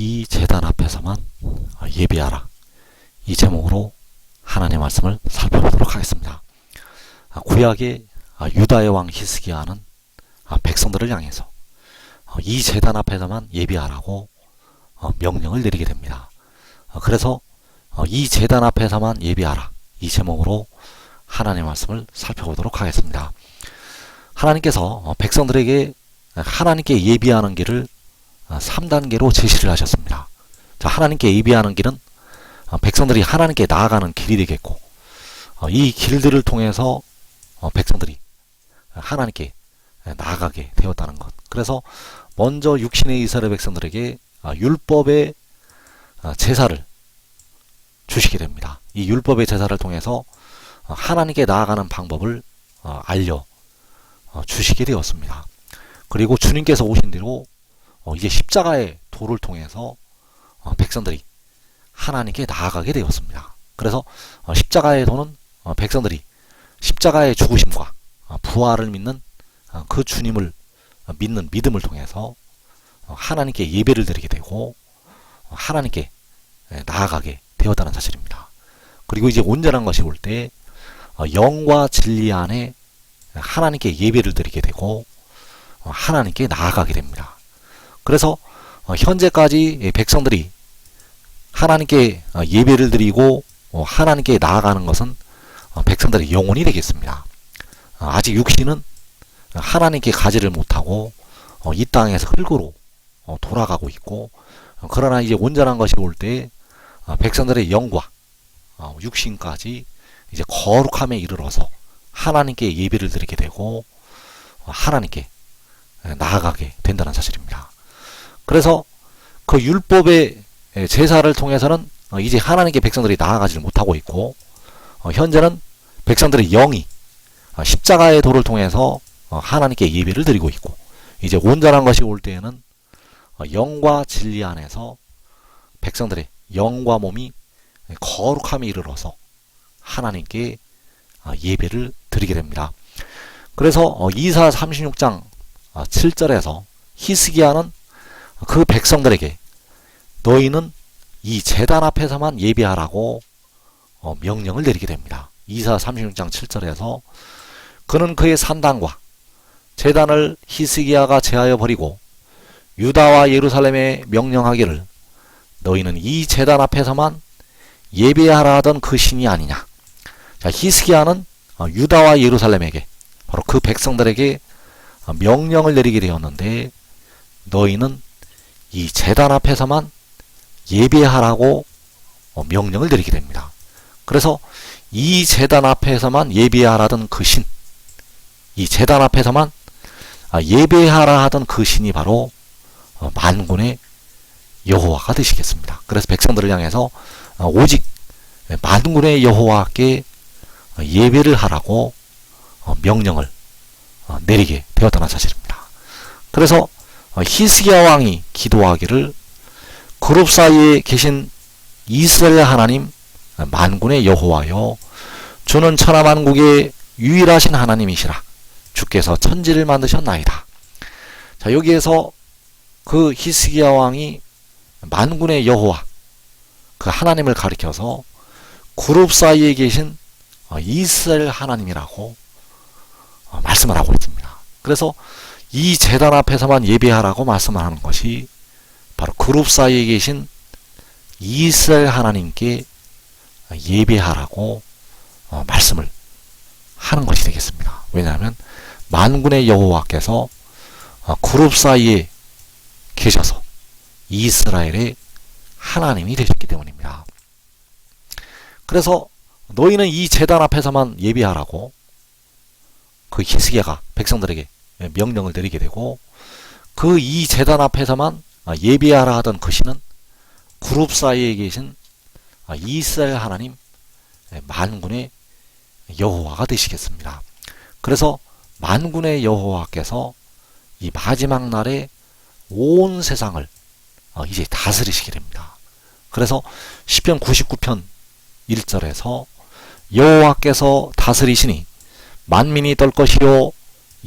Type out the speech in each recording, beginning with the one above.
이 제단 앞에서만 예비하라, 이 제목으로 하나님의 말씀을 살펴보도록 하겠습니다. 구약의 유다의 왕 히스기야는 백성들을 향해서 이 제단 앞에서만 예비하라고 명령을 내리게 됩니다. 그래서 이 제단 앞에서만 예비하라, 이 제목으로 하나님의 말씀을 살펴보도록 하겠습니다. 하나님께서 백성들에게 하나님께 예비하는 길을 3단계로 제시를 하셨습니다. 자, 하나님께 예비하는 길은 백성들이 하나님께 나아가는 길이 되겠고, 이 길들을 통해서 백성들이 하나님께 나아가게 되었다는 것. 그래서 먼저 육신의 이스라엘 백성들에게 율법의 제사를 주시게 됩니다. 이 율법의 제사를 통해서 하나님께 나아가는 방법을 알려 주시게 되었습니다. 그리고 주님께서 오신 뒤로 이제 십자가의 도를 통해서 백성들이 하나님께 나아가게 되었습니다. 그래서 십자가의 도는 백성들이 십자가의 죽으심과 부활을 믿는 그 주님을 믿는 믿음을 통해서 하나님께 예배를 드리게 되고 하나님께 나아가게 되었다는 사실입니다. 그리고 이제 온전한 것이 올 때 영과 진리 안에 하나님께 예배를 드리게 되고 하나님께 나아가게 됩니다. 그래서 현재까지 백성들이 하나님께 예배를 드리고 하나님께 나아가는 것은 백성들의 영혼이 되겠습니다. 아직 육신은 하나님께 가지를 못하고 이 땅에서 흙으로 돌아가고 있고, 그러나 이제 온전한 것이 올 때 백성들의 영과 육신까지 이제 거룩함에 이르러서 하나님께 예배를 드리게 되고 하나님께 나아가게 된다는 사실입니다. 그래서 그 율법의 제사를 통해서는 이제 하나님께 백성들이 나아가지를 못하고 있고, 현재는 백성들의 영이 십자가의 도를 통해서 하나님께 예배를 드리고 있고, 이제 온전한 것이 올 때에는 영과 진리 안에서 백성들의 영과 몸이 거룩함에 이르러서 하나님께 예배를 드리게 됩니다. 그래서 이사 36장 7절에서 히스기야는 그 백성들에게 너희는 이 제단 앞에서만 예배하라고 명령을 내리게 됩니다. 이사 36장 7절에서 그는 그의 산당과 제단을 히스기야가 제하여 버리고 유다와 예루살렘에 명령하기를 너희는 이 제단 앞에서만 예배하라 하던 그 신이 아니냐. 자, 히스기야는 유다와 예루살렘에게, 바로 그 백성들에게 명령을 내리게 되었는데 너희는 이 제단 앞에서만 예배하라고 명령을 내리게 됩니다. 그래서 이 제단 앞에서만 예배하라던 그 신, 이 제단 앞에서만 예배하라 하던 그 신이 바로 만군의 여호와가 되시겠습니다. 그래서 백성들을 향해서 오직 만군의 여호와께 예배를 하라고 명령을 내리게 되었다는 사실입니다. 그래서 히스기야 왕이 기도하기를 그룹 사이에 계신 이스라엘 하나님 만군의 여호와여, 주는 천하만국의 유일하신 하나님이시라. 주께서 천지를 만드셨나이다. 자, 여기에서 그 히스기야 왕이 만군의 여호와, 그 하나님을 가리켜서 그룹 사이에 계신 이스라엘 하나님이라고 말씀을 하고 있습니다. 그래서 이 제단 앞에서만 예배하라고 말씀을 하는 것이 바로 그룹 사이에 계신 이스라엘 하나님께 예배하라고 말씀을 하는 것이 되겠습니다. 왜냐하면 만군의 여호와께서 그룹 사이에 계셔서 이스라엘의 하나님이 되셨기 때문입니다. 그래서 너희는 이 제단 앞에서만 예배하라고 그 히스기야가 백성들에게 명령을 내리게 되고, 그 이 제단 앞에서만 예배하라 하던 그 신은 그룹 사이에 계신 이스라엘 하나님 만군의 여호와가 되시겠습니다. 그래서 만군의 여호와께서 이 마지막 날에 온 세상을 이제 다스리시게 됩니다. 그래서 시편 99편 1절에서 여호와께서 다스리시니 만민이 떨 것이요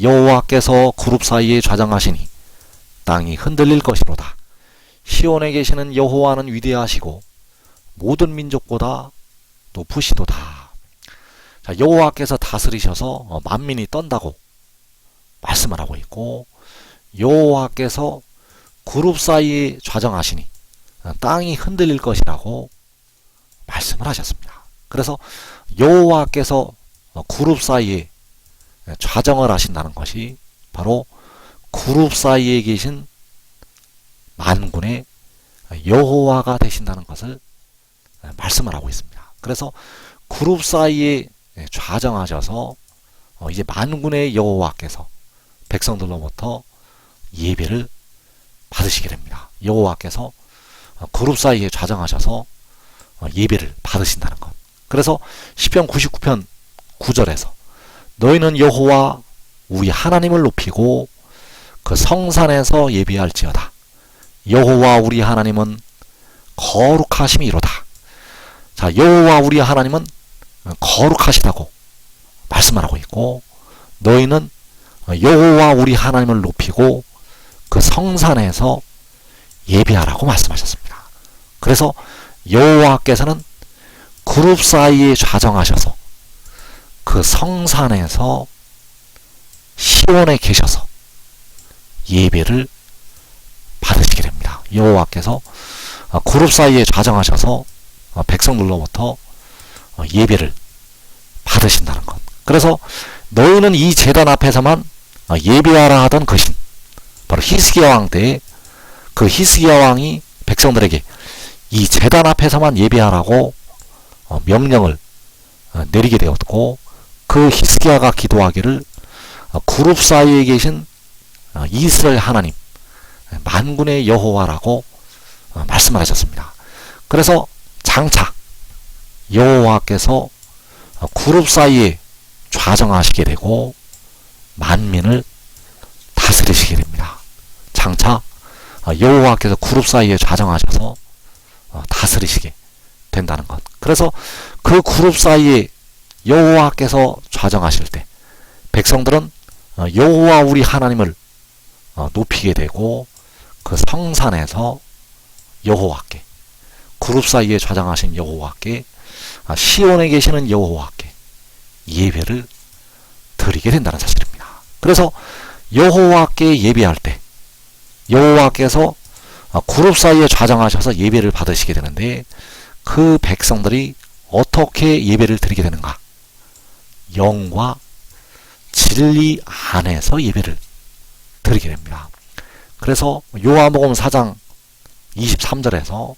여호와께서 그룹 사이에 좌정하시니 땅이 흔들릴 것이로다. 시온에 계시는 여호와는 위대하시고 모든 민족보다 높으시도다. 자, 여호와께서 다스리셔서 만민이 떤다고 말씀을 하고 있고, 여호와께서 그룹 사이에 좌정하시니 땅이 흔들릴 것이라고 말씀을 하셨습니다. 그래서 여호와께서 그룹 사이에 좌정을 하신다는 것이 바로 그룹 사이에 계신 만군의 여호와가 되신다는 것을 말씀을 하고 있습니다. 그래서 그룹 사이에 좌정하셔서 이제 만군의 여호와께서 백성들로부터 예배를 받으시게 됩니다. 여호와께서 그룹 사이에 좌정하셔서 예배를 받으신다는 것. 그래서 시편 99편 9절에서 너희는 여호와 우리 하나님을 높이고 그 성산에서 예배할지어다. 여호와 우리 하나님은 거룩하심이로다. 자, 여호와 우리 하나님은 거룩하시다고 말씀을 하고 있고, 너희는 여호와 우리 하나님을 높이고 그 성산에서 예배하라고 말씀하셨습니다. 그래서 여호와께서는 그룹 사이에 좌정하셔서 그 성산에서 시온에 계셔서 예배를 받으시게 됩니다. 여호와께서 그룹 사이에 좌정하셔서 백성들로부터 예배를 받으신다는 것. 그래서 너희는 이 제단 앞에서만 예배하라 하던 그 신, 바로 히스기야 왕 때에 그 히스기야 왕이 백성들에게 이 제단 앞에서만 예배하라고 명령을 내리게 되었고, 그 히스기야가 기도하기를 그룹 사이에 계신 이스라엘 하나님 만군의 여호와라고 말씀을 하셨습니다. 그래서 장차 여호와께서 그룹 사이에 좌정하시게 되고 만민을 다스리시게 됩니다. 장차 여호와께서 그룹 사이에 좌정하셔서 다스리시게 된다는 것. 그래서 그 그룹 사이에 여호와께서 좌정하실 때 백성들은 여호와 우리 하나님을 높이게 되고 그 성산에서 여호와께, 그룹 사이에 좌정하신 여호와께, 시온에 계시는 여호와께 예배를 드리게 된다는 사실입니다. 그래서 여호와께 예배할 때 여호와께서 그룹 사이에 좌정하셔서 예배를 받으시게 되는데, 그 백성들이 어떻게 예배를 드리게 되는가? 영과 진리 안에서 예배를 드리게 됩니다. 그래서 요한복음 4장 23절에서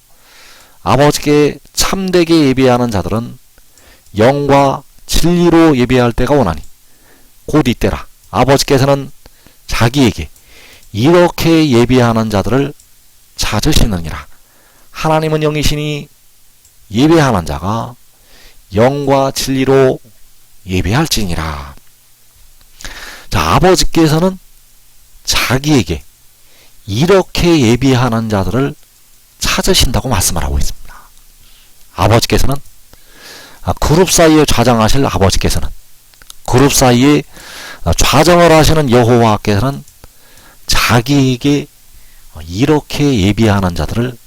아버지께 참되게 예배하는 자들은 영과 진리로 예배할 때가 오나니 곧 이때라. 아버지께서는 자기에게 이렇게 예배하는 자들을 찾으시느니라. 하나님은 영이시니 예배하는 자가 영과 진리로 예배할지니라. 자, 아버지께서는 자기에게 이렇게 예배하는 자들을 찾으신다고 말씀을 하고 있습니다. 아버지께서는 그룹 사이에 좌정하실 아버지께서는, 그룹 사이에 좌정을 하시는 여호와께서는 자기에게 이렇게 예배하는 자들을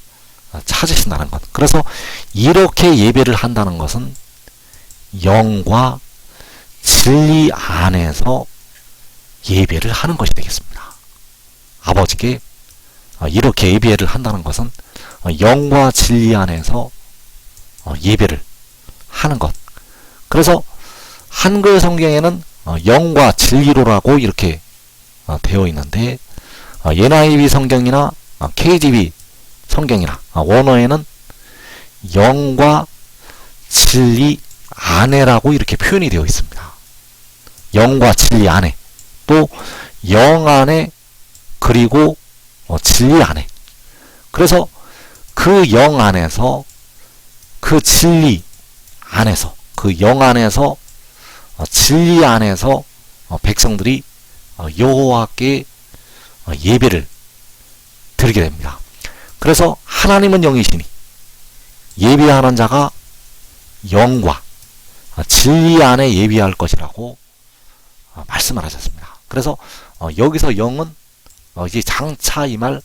찾으신다는 것. 그래서 이렇게 예배를 한다는 것은 영과 진리 안에서 예배를 하는 것이 되겠습니다. 아버지께 이렇게 예배를 한다는 것은 영과 진리 안에서 예배를 하는 것. 그래서 한글 성경에는 영과 진리로라고 이렇게 되어 있는데, NIV 성경이나 KJV 성경이나 원어에는 영과 진리 안에라고 이렇게 표현이 되어 있습니다. 영과 진리 안에, 또 영 안에, 그리고 진리 안에. 그래서 그 영 안에서, 그 진리 안에서, 그 영 안에서, 진리 안에서 백성들이 여호와께 예배를 드리게 됩니다. 그래서 하나님은 영이시니 예배하는 자가 영과 진리 안에 예배할 것이라고 말씀을 하셨습니다. 그래서 여기서 영은 이제 장차 임할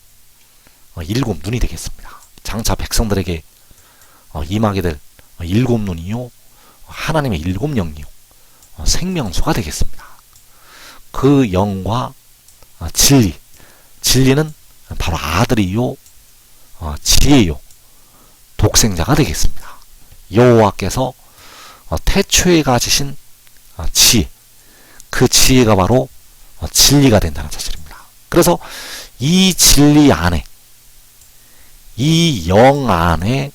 일곱 눈이 되겠습니다. 장차 백성들에게 임하게 될 일곱 눈이요, 하나님의 일곱 영이요, 생명수가 되겠습니다. 그 영과 진리, 진리는 바로 아들이요, 지혜요, 독생자가 되겠습니다. 여호와께서 태초에 가지신 지혜, 그 지혜가 바로 진리가 된다는 사실입니다. 그래서 이 진리 안에, 이 영 안에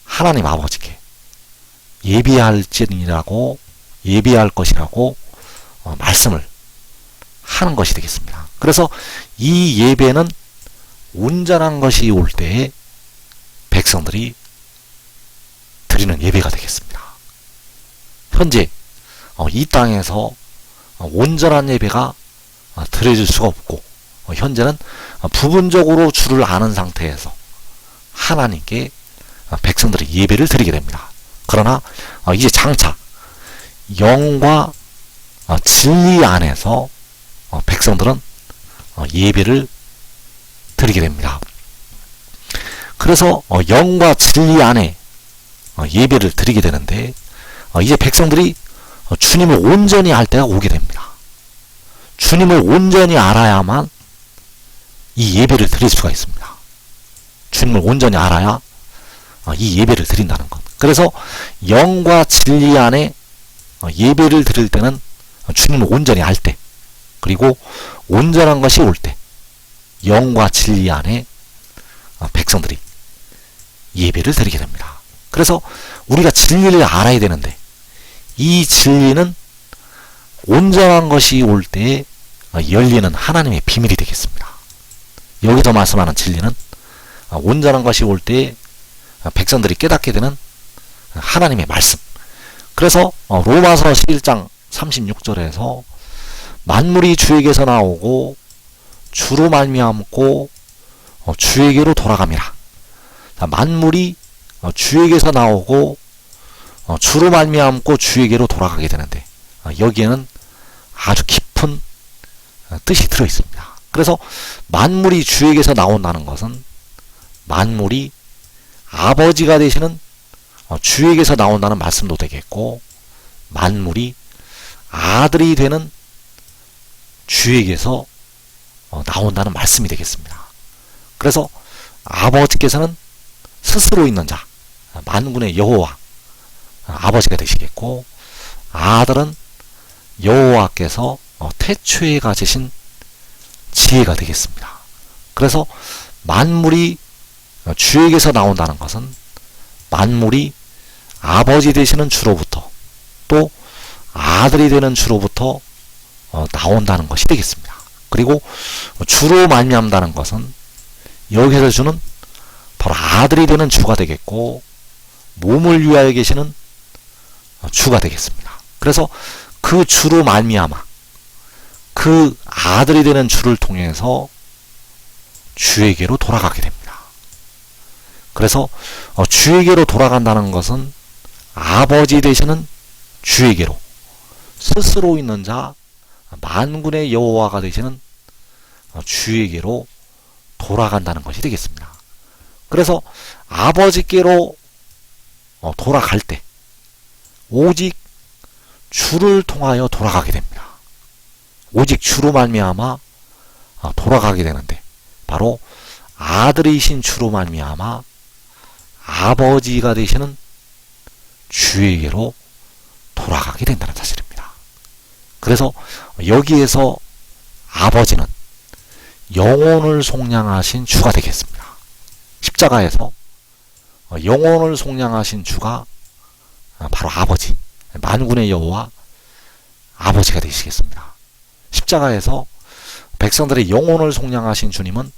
하나님 아버지께 예비할 것이라고 말씀을 하는 것이 되겠습니다. 그래서 이 예배는 온전한 것이 올 때에 백성들이 드리는 예배가 되겠습니다. 현재 이 땅에서 온전한 예배가 드려질 수가 없고, 현재는 부분적으로 주를 아는 상태에서 하나님께 백성들이 예배를 드리게 됩니다. 그러나 이제 장차 영과 진리 안에서 백성들은 예배를 드리게 됩니다. 그래서 영과 진리 안에 예배를 드리게 되는데, 이제 백성들이 주님을 온전히 알 때가 오게 됩니다. 주님을 온전히 알아야만 이 예배를 드릴 수가 있습니다. 주님을 온전히 알아야 이 예배를 드린다는 것. 그래서 영과 진리 안에 예배를 드릴 때는 주님을 온전히 알 때, 그리고 온전한 것이 올 때 영과 진리 안에 백성들이 예배를 드리게 됩니다. 그래서 우리가 진리를 알아야 되는데, 이 진리는 온전한 것이 올 때에 열리는 하나님의 비밀이 되겠습니다. 여기서 말씀하는 진리는 온전한 것이 올 때에 백성들이 깨닫게 되는 하나님의 말씀. 그래서 로마서 11장 36절에서 만물이 주에게서 나오고 주로 말미암고 주에게로 돌아갑니다. 만물이 주에게서 나오고 주로 말미암고 주에게로 돌아가게 되는데, 여기에는 아주 깊은 뜻이 들어 있습니다. 그래서 만물이 주에게서 나온다는 것은 만물이 아버지가 되시는 주에게서 나온다는 말씀도 되겠고, 만물이 아들이 되는 주에게서 나온다는 말씀이 되겠습니다. 그래서 아버지께서는 스스로 있는 자, 만군의 여호와 아버지가 되시겠고, 아들은 여호와께서 태초에 가지신 지혜가 되겠습니다. 그래서 만물이 주에게서 나온다는 것은 만물이 아버지 되시는 주로부터, 또 아들이 되는 주로부터 나온다는 것이 되겠습니다. 그리고 주로 말미암다는 것은 여기서 주는 바로 아들이 되는 주가 되겠고, 몸을 위하여 계시는 주가 되겠습니다. 그래서 그 주로 말미암아 그 아들이 되는 주를 통해서 주에게로 돌아가게 됩니다. 그래서 주에게로 돌아간다는 것은 아버지 되시는 주에게로, 스스로 있는 자 만군의 여호와가 되시는 주에게로 돌아간다는 것이 되겠습니다. 그래서 아버지께로 돌아갈 때 오직 주를 통하여 돌아가게 됩니다. 오직 주로 말미암아 돌아가게 되는데, 바로 아들이신 주로 말미암아 아버지가 되시는 주에게로 돌아가게 된다는 사실입니다. 그래서 여기에서 아버지는 영혼을 속량하신 주가 되겠습니다. 십자가에서 영혼을 속량하신 주가 바로 아버지, 만군의 여호와 아버지가 되시겠습니다. 십자가에서 백성들의 영혼을 속량하신 주님은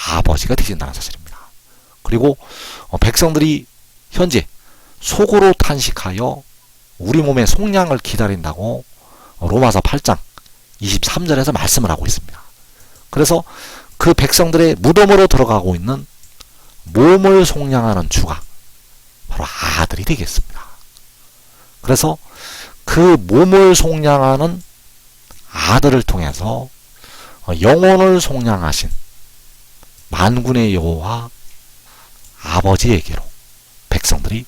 아버지가 되신다는 사실입니다. 그리고 백성들이 현재 속으로 탄식하여 우리 몸의 속량을 기다린다고 로마서 8장 23절에서 말씀을 하고 있습니다. 그래서 그 백성들의 무덤으로 들어가고 있는 몸을 속량하는 주가 바로 아들이 되겠습니다. 그래서 그 몸을 속량하는 아들을 통해서 영혼을 속량하신 만군의 여호와 아버지에게로 백성들이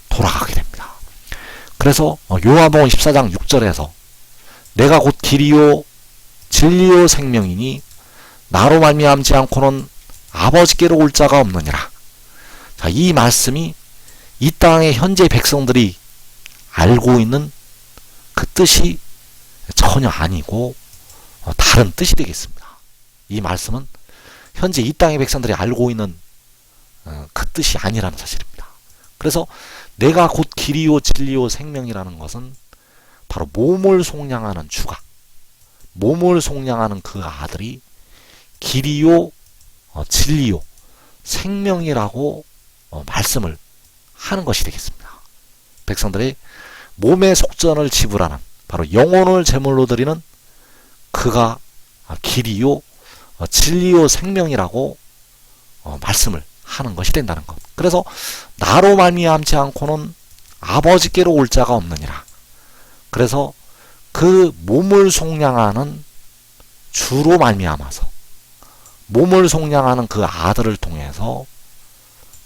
돌아가게 됩니다. 그래서 요한복음 14장 6절에서 내가 곧 길이요 진리요 생명이니 나로 말미암지 않고는 아버지께로 올 자가 없느니라. 자, 이 말씀이 이 땅의 현재 백성들이 알고 있는 그 뜻이 전혀 아니고 다른 뜻이 되겠습니다. 이 말씀은 현재 이 땅의 백성들이 알고 있는 그 뜻이 아니라는 사실입니다. 그래서 내가 곧 길이요 진리요 생명이라는 것은 바로 몸을 속량하는 주가, 몸을 속량하는 그 아들이 길이요 진리요 생명이라고 말씀을 하는 것이 되겠습니다. 백성들의 몸의 속전을 지불하는, 바로 영혼을 제물로 드리는 그가 길이요 진리요 생명이라고 말씀을 하는 것이 된다는 것. 그래서 나로 말미암지 않고는 아버지께로 올 자가 없느니라. 그래서 그 몸을 속량하는 주로 말미암아서, 몸을 속량하는 그 아들을 통해서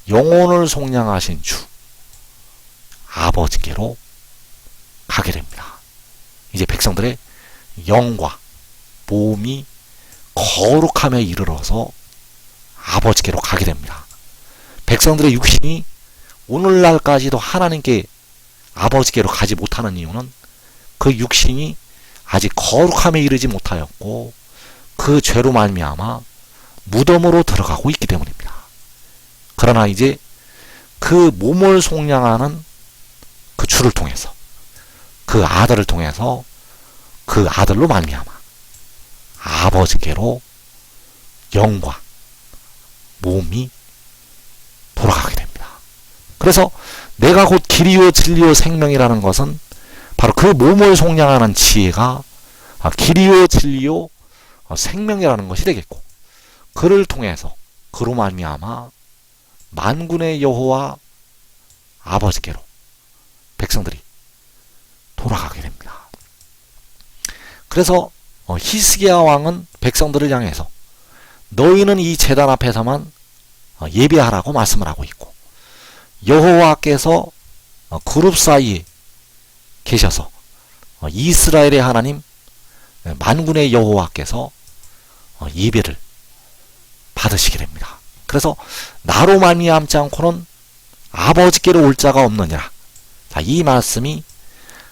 영혼을 속량하신 주 아버지께로 가게 됩니다. 이제 백성들의 영과 몸이 거룩함에 이르러서 아버지께로 가게 됩니다. 백성들의 육신이 오늘날까지도 하나님께 아버지께로 가지 못하는 이유는 그 육신이 아직 거룩함에 이르지 못하였고 그 죄로 말미암아 무덤으로 들어가고 있기 때문입니다. 그러나 이제 그 몸을 속량하는 그 주를 통해서, 그 아들을 통해서, 그 아들로 말미암아 아버지께로 영과 몸이 돌아가게 됩니다. 그래서 내가 곧 길이요 진리요 생명이라는 것은 바로 그 몸을 속량하는 지혜가 길이요 진리요 생명이라는 것이 되겠고, 그를 통해서, 그로 말미암아 만군의 여호와 아버지께로 백성들이 돌아가게 됩니다. 그래서 히스기야 왕은 백성들을 향해서 너희는 이 제단 앞에서만 예배하라고 말씀을 하고 있고, 여호와께서 그룹 사이에 계셔서 이스라엘의 하나님 만군의 여호와께서 예배를 받으시게 됩니다. 그래서 나로 말미암지 않고는 아버지께로 올 자가 없느니라. 자, 이 말씀이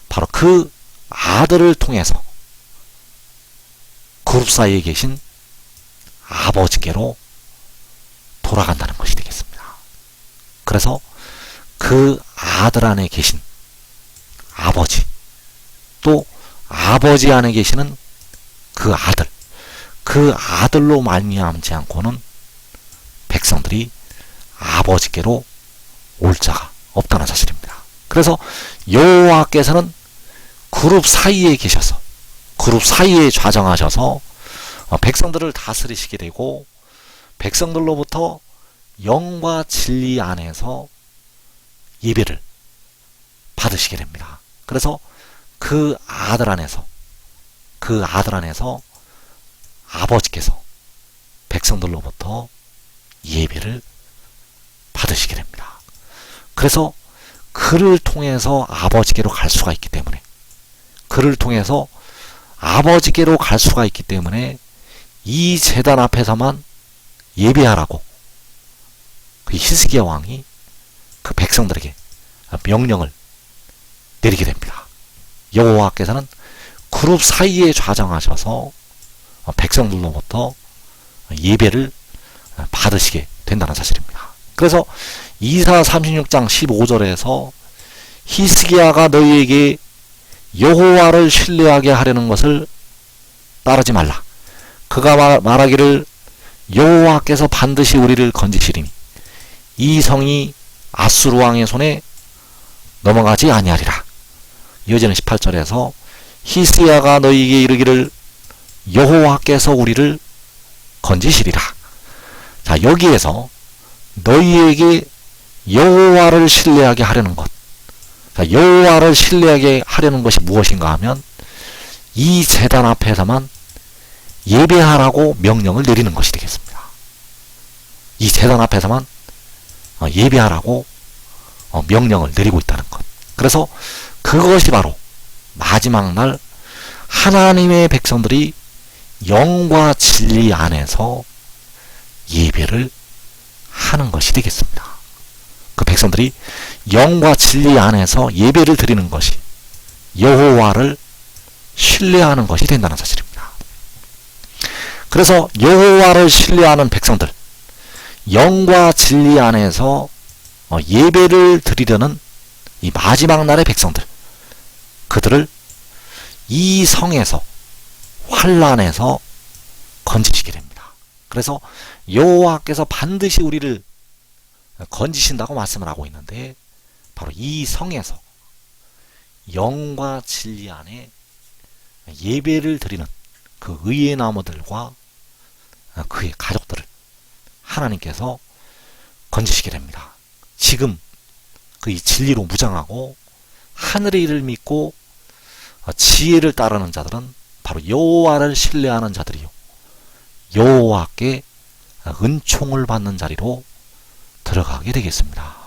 바로 그 아들을 통해서 그룹 사이에 계신 아버지께로 돌아간다는 것이 되겠습니다. 그래서 그 아들 안에 계신 아버지, 또 아버지 안에 계시는 그 아들, 그 아들로 말미암지 않고는 백성들이 아버지께로 올 자가 없다는 사실입니다. 그래서 여호와께서는 그룹 사이에 계셔서, 그룹 사이에 좌정하셔서 백성들을 다스리시게 되고, 백성들로부터 영과 진리 안에서 예배를 받으시게 됩니다. 그래서 그 아들 안에서, 그 아들 안에서 아버지께서 백성들로부터 예배를 받으시게 됩니다. 그래서 그를 통해서 아버지께로 갈 수가 있기 때문에, 그를 통해서 아버지께로 갈 수가 있기 때문에 이 제단 앞에서만 예배하라고 그 히스기야 왕이 그 백성들에게 명령을 내리게 됩니다. 여호와께서는 그룹 사이에 좌정하셔서 백성들로부터 예배를 받으시게 된다는 사실입니다. 그래서 이사 36장 15절에서 히스기야가 너희에게 여호와를 신뢰하게 하려는 것을 따르지 말라. 그가 말하기를 여호와께서 반드시 우리를 건지시리니 이 성이 아수르 왕의 손에 넘어가지 아니하리라. 이어지는 18절에서 히스기야가 너희에게 이르기를 여호와께서 우리를 건지시리라. 자, 여기에서 너희에게 여호와를 신뢰하게 하려는 것, 자, 여호와를 신뢰하게 하려는 것이 무엇인가 하면 이 제단 앞에서만 예배하라고 명령을 내리는 것이 되겠습니다. 이 제단 앞에서만 예배하라고 명령을 내리고 있다는 것. 그래서 그것이 바로 마지막 날 하나님의 백성들이 영과 진리 안에서 예배를 하는 것이 되겠습니다. 그 백성들이 영과 진리 안에서 예배를 드리는 것이 여호와를 신뢰하는 것이 된다는 사실입니다. 그래서 여호와를 신뢰하는 백성들, 영과 진리 안에서 예배를 드리려는 이 마지막 날의 백성들, 그들을 이 성에서, 환란에서 건지시게 됩니다. 그래서 여호와께서 반드시 우리를 건지신다고 말씀을 하고 있는데, 바로 이 성에서 영과 진리 안에 예배를 드리는 그 의의 나무들과 그의 가족들을 하나님께서 건지시게 됩니다. 지금 그 이 진리로 무장하고 하늘의 일을 믿고 지혜를 따르는 자들은 바로 여호와를 신뢰하는 자들이요, 여호와께 은총을 받는 자리로 들어가게 되겠습니다.